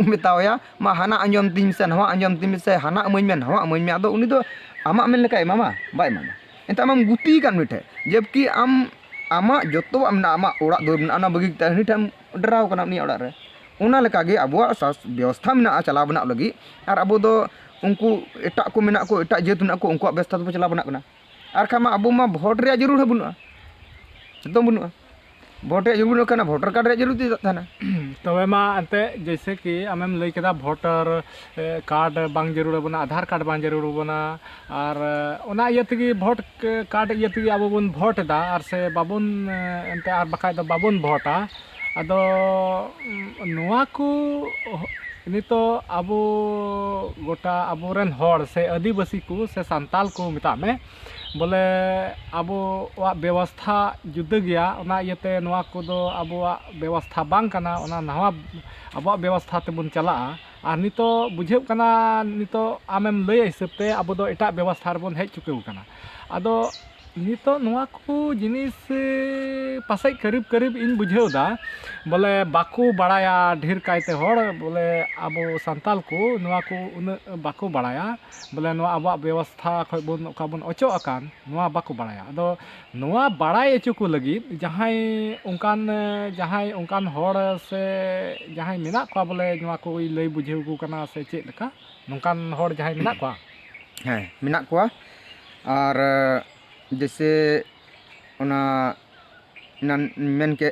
मेतावया मा हाना अंजम तिम से नवा अंजम तिम से हाना अमई में नवा अमई में अदो उनी दो आमा मेन लेका मामा बाय मामा एंता आम गुती कान मिठे जबकि आम आमा जतो आमना आमा ओड़ा दुआर ना बगी कते हनी ठम डराव कना उनी ओड़ा रे उना लेका गे अबुआ व्यवस्था में चला बना लगी और अब दो उनको एटा को मेना को एटा जेत मेना को उनको व्यवस्था तो चला बना कना और खामा अब मा भोट रे जरूर बनुआ एकदम बनुआ भोट रे जरूर कना वोटर कार्ड रे जरूर थाना तबे मा अंते जैसे कि आमेम लई केदा वोटर कार्ड बांग जरूर बना आधार कार्ड बांग जरूर बना और ओना इये तगी वोट कार्ड इये तगी अब बन वोट दा और से बाबुन अंते और बखाय द बाबुन वोटा अदो नोआ को नितो अबो गोटा अबोरन होड़ से आदिवासी को से सांताल को मिता में बोले अबो व्यवस्था जुदा गया ओना इयते नोआ को दो अबो व्यवस्था बांग कना ओना नवा अबो व्यवस्था ते बुन चला और नितो बुझेब कना नितो आमेम लय हिसाबते अबो दो एटा व्यवस्था रे बुन हेज चुके कना अदो नितो नोआ को जिनिस पासे करीब करीब इन बुझेवदा बोले बाको बड़ाया ढेर कायते होड़ बोले अबो सांताल को नोआ को उन बाको बड़ाया बोले नोआ अब व्यवस्था खय बन ओका बन ओचो अकान नोआ बाको बड़ाया अदो नोआ बड़ाय एचो को लगी जहां उनकान होड़ से जहां मेना को बोले नोआ को लय बुझेव को कना से चेक लका नोंकान होड़ जहां मेना को हैं मेना को और जैसे उना मेन के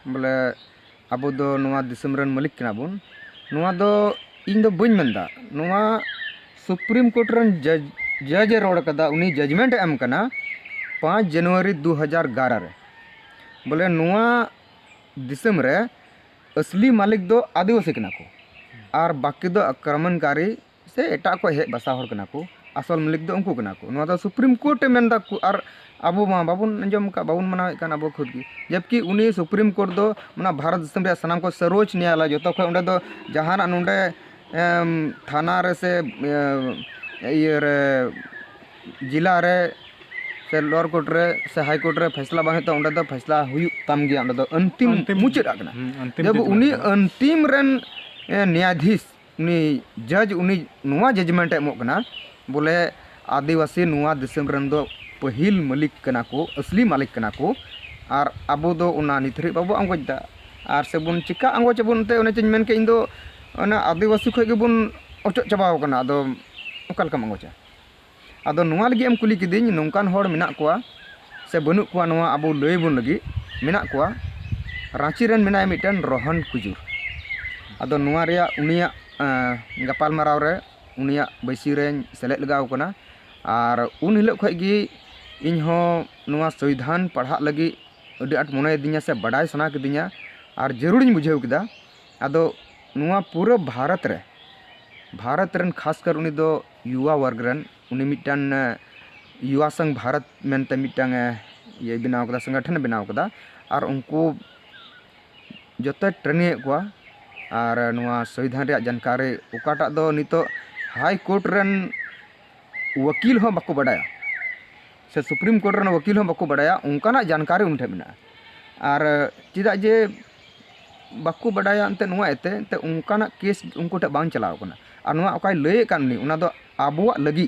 बोले अबो दो नोआ दिसम रन मालिक कना बोन नोआ दो इन दो बइन मनदा नोआ सुप्रीम कोर्ट रन जज रोड कदा उनी जजमेंट एम कना 5 जनवरी 2011 रे बोले नोआ दिसम रे असली मालिक दो आदिवासी कना को और बाकी दो आक्रमणकारी से एटा को हे बसा होड़ कना को असल मालिक दो उनको कना को नोआ दो सुप्रीम कोर्ट मेन दा और अबो मा बाबुन अंजम का बाबुन मनावे कान अबो खुद की जबकि उनी सुप्रीम कोर्ट दो मना भारत देशम रे सनाम को सर्वोच्च न्यायालय जो तो उंडे दो जहाना नुंडे थाना रे से ये रे जिला रे से लोअर कोर्ट रे से हाई कोर्ट रे फैसला बाहे तो उंडे दो फैसला हुयु तम गया उंडे दो अंतिम मुचद आकना जब उनी अंतिम रन न्यायाधीश उनी जज उनी नोआ जजमेंट एमो कना बोले आदिवासी नोआ देशम रन दो पहिल मालिक कना को असली मालिक कना को और अबो दो उना निथरी बाबू आंगोजदा और से बुन चिका आंगोज बुन ते उने चिन मेन के इंदो ओना आदिवासी खय गे बुन ओचो चबाव कना अदो ओकल का आंगोजा अदो नोआ लगी एम कुली किदिन नोंकान होड़ मेना कोआ से बनु कोआ नोआ अबो लय बुन लगी मेना कोआ रांची रन मेना मिटन रोहन कुजुर अदो नोआ रिया उनिया ᱜᱟᱯᱟᱞᱢᱟᱨᱟᱣ ᱨᱮ ᱩᱱᱤᱭᱟᱜ ᱵᱟᱹᱭᱥᱤ ᱨᱮᱧ ᱥᱮᱞᱮᱫ ᱞᱮᱜᱟᱣ ᱠᱟᱱᱟ ᱟᱨ ᱩᱱ ᱦᱤᱞᱳᱜ ᱠᱷᱚᱡ ᱜᱮ ᱤᱧ ᱦᱚᱸ ᱱᱚᱣᱟ ᱥᱚᱝᱵᱤᱫᱷᱟᱱ ᱯᱟᱲᱦᱟᱜ ᱞᱟᱹᱜᱤᱫ ᱟᱹᱰᱤ ᱟᱸᱴ ᱢᱚᱱᱮᱭᱮᱫᱤᱧᱟ ᱥᱮ ᱵᱟᱰᱟᱭ ᱥᱟᱱᱟ ᱠᱤᱫᱤᱧᱟ ᱟᱨ ᱡᱟᱹᱨᱩᱲᱤᱧ ᱵᱩᱡᱷᱟᱹᱣ ᱠᱮᱫᱟ। ᱟᱫᱚ ᱱᱚᱣᱟ ᱯᱩᱨᱟᱹ ᱵᱷᱟᱨᱚᱛ ᱨᱮᱱ खासकर उनी दो युवा वर्ग रन उनी मिट्टन युवा संघ भारत मेनते मिट्टन ये बनाव कदा संगठन बनाव कदा और उनको जोते ट्रेनिंग कोआ और नवा संविधान रे जानकारी ओकाटा दो नितो हाई कोर्ट रन वकील हो बाको बडाया से सुप्रीम कोर्ट रन वकील हो बाको बडाया उनकाना जानकारी उन ठे मेना और चिदा जे बाको बडाया अंते नवा एते उनकाना केस उनको ठे बांग चलाव कना और नवा ओकाय लय कान नि उना दो आबुआ लगी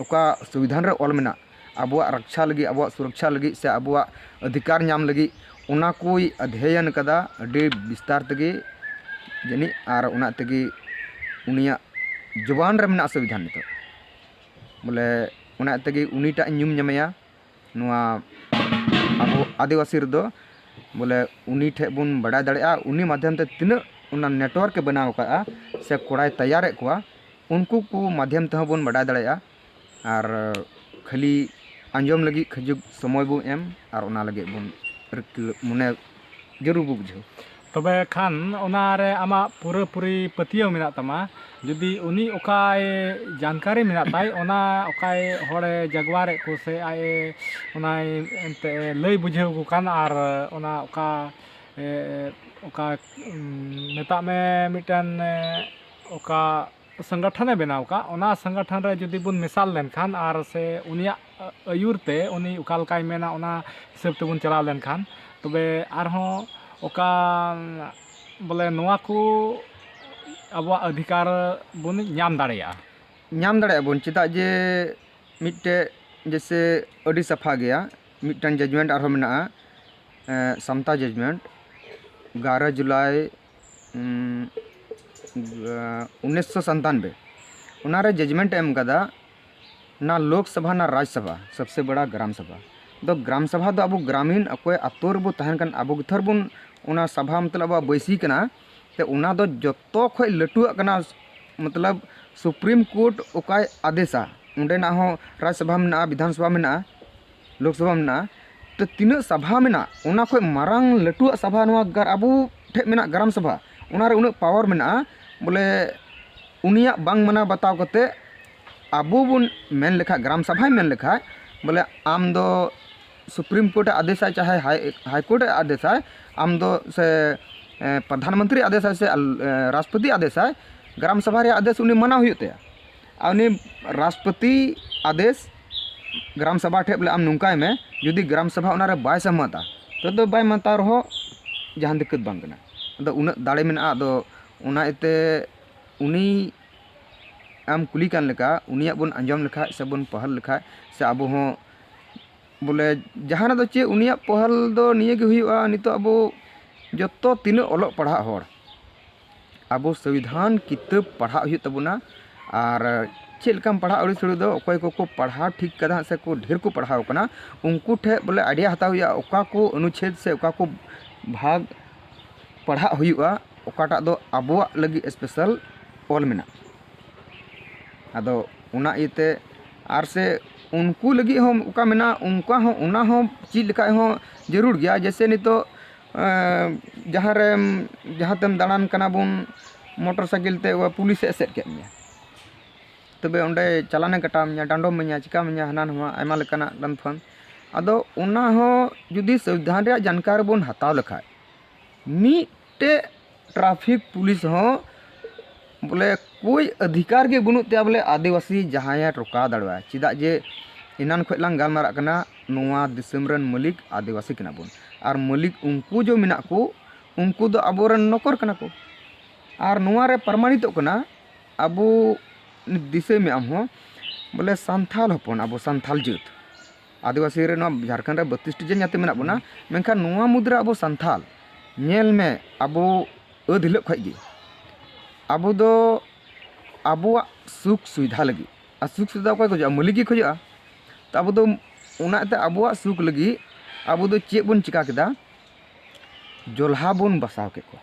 ओका संविधान रे ऑल मेना आबुआ रक्षा लगी आबुआ सुरक्षा लगी से आबुआ अधिकार नाम लगी उना कोई अध्ययन कदा अडी विस्तार तगे जनी और उना तगे उनिया जुबान रे मेना संविधान नितो बोले उना तगे उनीटा ᱧᱩᱢ ᱧᱟᱢᱮᱭᱟ ᱱᱚᱣᱟ ᱟᱵᱚ आदिवासी ᱨᱮᱫᱚ बोले उनी ठे बुन बड़ा दाड़ेया उनी माध्यम ते तिना उना नेटवर्क बनाव का से कोड़ाय तैयार कोआ उनको को माध्यम ते बुन बड़ा दाड़ेया और खाली आंजम लगी खजुक समय बो एम और उना लगे बुन मने जरूर बो बुझो तबे खान उनारे आमा पूरी पतियो मेना तमा जुदी उनी ओकाय जानकारी मेना ताई ओना ओकाय होड़े जगवारे को से आए ओनाय एंते लई बुझेव को कान और ओना ओका मेता में मिटन ओका संगठन बनाव का ओना संगठन रे जुदी बुन मिसाल लेन खान और से उनिया अयुर ते उनी उकालकाय मेना ओना हिसाब ते बुन चलाव लेन खान तबे आरहों ओका बोले नवा को अब अधिकार बुन नाम दाड़ेया बुन चिदा जे मिट्टे जैसे अडी सफा गया मिट्टन जजमेंट आरो मेना समता जजमेंट 11 जुलाई 1997 उनारे जजमेंट एम कदा ना लोकसभा ना राज्यसभा सबसे बड़ा ग्राम सभा तो ग्राम सभा दो अब ग्रामीण अकोय अतोर बो तहन कन अब थर बुन उना सभा मतलब बैसी कना ते उना दो जतो खय लटुआ कना मतलब सुप्रीम कोर्ट ओकाय आदेशा उंडे ना हो राज्यसभा में विधानसभा में लोकसभा में तो तीन सभा में उना खय मारांग लटुआ सभा नवा अबू ठे में ग्राम सभा उना रे उन पावर में बोले उनिया बांग मना बताव कते अबू बुन मेन लेखा ग्राम सभा मेन लेखा बोले आम दो सुप्रीम कोर्ट आदेशा चाहे हाई कोर्ट आदेशा आम दो से प्रधानमंत्री आदेश से राष्ट्रपति आदेश ग्राम सभा रे आदेश उनी मना हुई उनी राष्ट्रपति आदेश ग्राम सभा ठे बोले आम नुकाय में जुदी ग्राम सभा उना रे बाय सहमता तो बाय मानता रहो जहां दिक्कत बांग कना अदो उना दाड़े मेना अदो उना एते उनी आम कुली कान लेका उनिया बुन अंजम लेखा से बुन पहल लेखा से आबो हो बोले जहां दो चे उनिया पहल दो निये गे हुआ नितो आबो जतो तीन ओलो पढ़ा होड़ आबो संविधान किताब पढ़ा हुई तबुना और चेलकाम पढ़ा अड़ी सड़ी दो अकोय को पढ़ा ठीक कदा से को ढेर को पढ़ाव कना उनको ठे बोले आइडिया हता हुआ ओका को अनुच्छेद से ओका को भाग पढ़ा हुआ ओकाटा दो आबोआ लगी स्पेशल ऑल मेना अदो उना इते आर से उनको लगी हम ओका मेना उनका हो उना हो चीज लिखा हो जरूर गया जैसे नितो जहाँ तेम दालान कना बुन मोटरसाइकिल ते पुलिस एसेट के मिया तबे ओंडे चलाने कटा मिया डांडो मिया चिका मिया हना नवा आयमा लेकाना लंफन अदो उना हो जुदी संविधान रे जानकारी बुन हताव लेखा मीटे ट्रैफिक पुलिस हो बोले कोई अधिकार के बनुते बोले आदिवासी जहां रोका दाड़वा चिदा जे इनान खोलांग गालमारा कना नोआ दिसम रन मालिक आदिवासी कना बुन और मालिक उनको जो मेना को उनको दो अबोरन नौकर कना को और नोआ रे प्रमाणित कना अबो दिसे में आम हो बोले संथाल हपन अबो संथाल जुत आदिवासी रे नो झारखंड रे 32 टी जाति मेना बना मेनखान नोआ मुद्रा अबो संथाल नेल में अबो अदिलक खई अबो दो अबोआ सुख सुविधा लगी और सुख सुविधा को खोजा मालिक खोजा तो अब दो उनाते अबोआ सुख लगी अब दो चे बन चिका केदा जोल्हा बन बसाव के को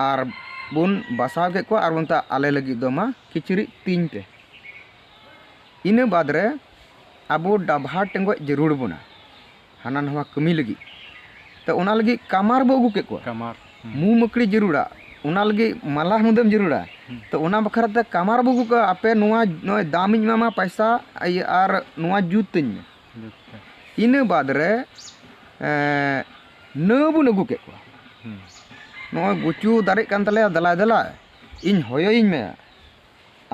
और bun basah ke ko ar bun ta ale lagi do ma kichiri 3 te ina bad re abo dabha tengok jerur buna hana nawa kami lagi to ona lagi kamar bo agu ke ko kamar mu makri jerura ona lagi malah mudam jerura to ona bakhara te kamar bo agu ka ape noa noy damiñ mama paisa ar noa jutin ina bad re nebun agu ke ko noa gucu darik kan tale dala इन होयोइन में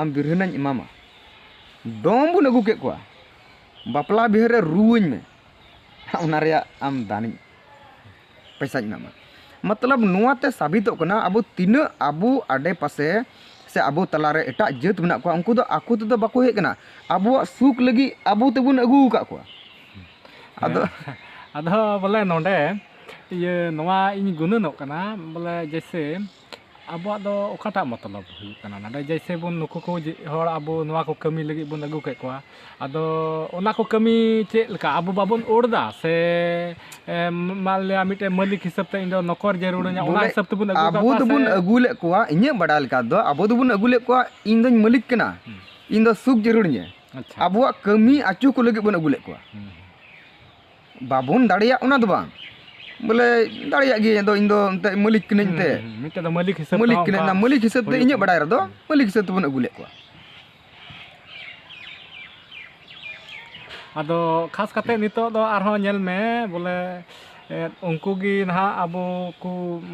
आम बिरहनाñ इमामा डोम बुन अगु के को बापला बिहरे रुवñ में उना रे आम दानी पैसा इमामा मतलब नोआ ते साबितों कना अबो तिना अबो आडे पासे से अबो तलारे एटा जेत मेना को उनको दो आकु तो बाको हे कना अबो सुख लगी अबो तेबुन अगु का को आदो बोले नोंडे ये नोआ इन गुननों कना बोले जैसे अब दो ओकाटा मतलब हुई कना ना जैसे बन नुकु को हर अब नोआ को कमी लगी बन अगु के को आदो ओना को कमी चे लका अब बाबन ओरदा से मालिया मिटे मालिक हिसाब ते इंदो नौकर जरूरnya ओना हिसाब ते बन अगु अबो दबुन अगु ले को इnye बड़ा लका दो अबो दबुन अगु ले को इन दो मालिक कना इन दो सुख जरूरnya अबो कमी आचू को लगी बन अगु ले को बाबन दाड़िया ओना दो बांग बोले दाड़िया गे दो इन दो ते मालिक कने ते मिटे दो मालिक कने ना मालिक हिसाब ते इnye बड़ा दो मालिक हिसाब ते बन अगु ले को आदो खास करते नितो दो आरो नेल में बोले उनको गी ना अबो को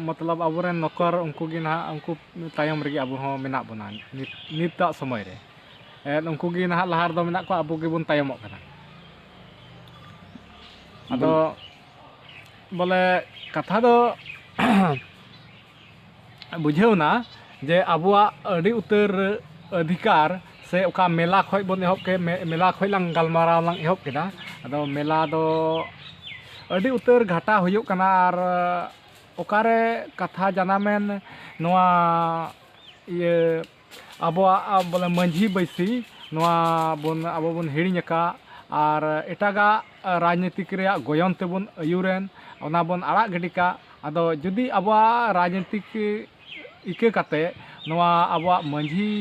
मतलब अबोरेन नौकर उनको गी ना उनको तायम रगी अबो हो मेना बना निता समय रे उनको गी ना लहार दो मेना को अबो गी बन तायमक कना आदो बोले कथा दो बुझेव ना जे अबुआ अड़ी उतर अधिकार से ओका मेला खोय बन एहब के मेला खोय लंग गलमाराव लंग एहब केदा अदो मेला दो अड़ी उतर घाटा हुयुक कना आर ओकारे कथा जानामेन नोआ ये अबुआ बोले मंझी बैसी नोआ बन अबो बन हिड़िñका आर एटागा राजनीतिक रे गोयन तेबुन अयुरेन ओना बन आड़ा गडिका अदो जुदी अबुआ राजनीतिक इके काते नोआ अबुआ मंझी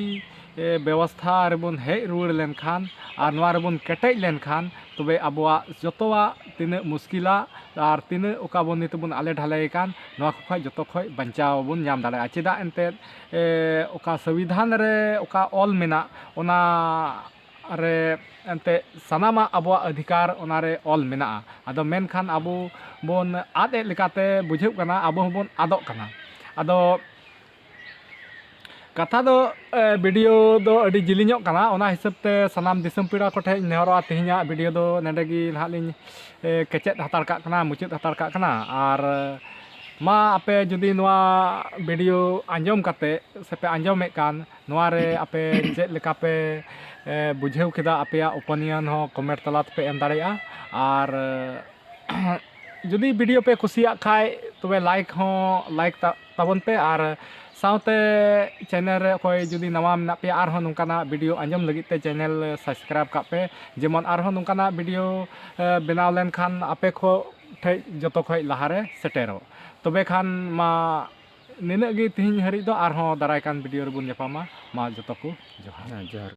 व्यवस्था रेबन हेज रुआड़ लेनखान और नोआ रेबन केटेज लेनखान तबे अबुआ जतोआ तिना मुश्किला और तिना ओका बन नित बन आले ढाले कान नोआ खय जतो खय बंचाव बन नाम दाड़ा चेदा एनते ओका संविधान रे ओका ऑल मेना ओना रे एनते सनामा अबुआ अधिकार ओनारे ऑल मेना आदो मेनखान अबो बन आदे लेकाते बुझेव कना अबो बन आदोक कना आदो कथा दो वीडियो दो अड़ी जिलिñok कना ओना हिसाब ते सनाम दिसम पीड़ा कोठे नेहरा तिहिñा वीडियो दो नेडेगी नालिñ केचेद हतार का कना मुचित हतार का कना और मा आपे जुदी नोआ वीडियो आंजम काते सेपे आंजमेक कान नोआ रे आपे चेद लेका पे बुझेव केदा आपेया ओपिनियन हो कमेंट तलात पे एम दाड़ेया और जुदी वीडियो पे कुसिया खाय तबे लाइक हो लाइक ताबन पे और साउते चैनल रे कोई जुदी नवा मेना पे आर हो नोंकाना वीडियो आंजम लगित ते चैनल सब्सक्राइब का पे जेमन आर हो नोंकाना वीडियो बनाव लेन खान आपे खो ठे जतो खय लहारे सेटेरो तबे खान मा निना गे तिहिñ हरि दो आर हो दाराय कान वीडियो रे बुन नेपामा मा जतो को जोहार।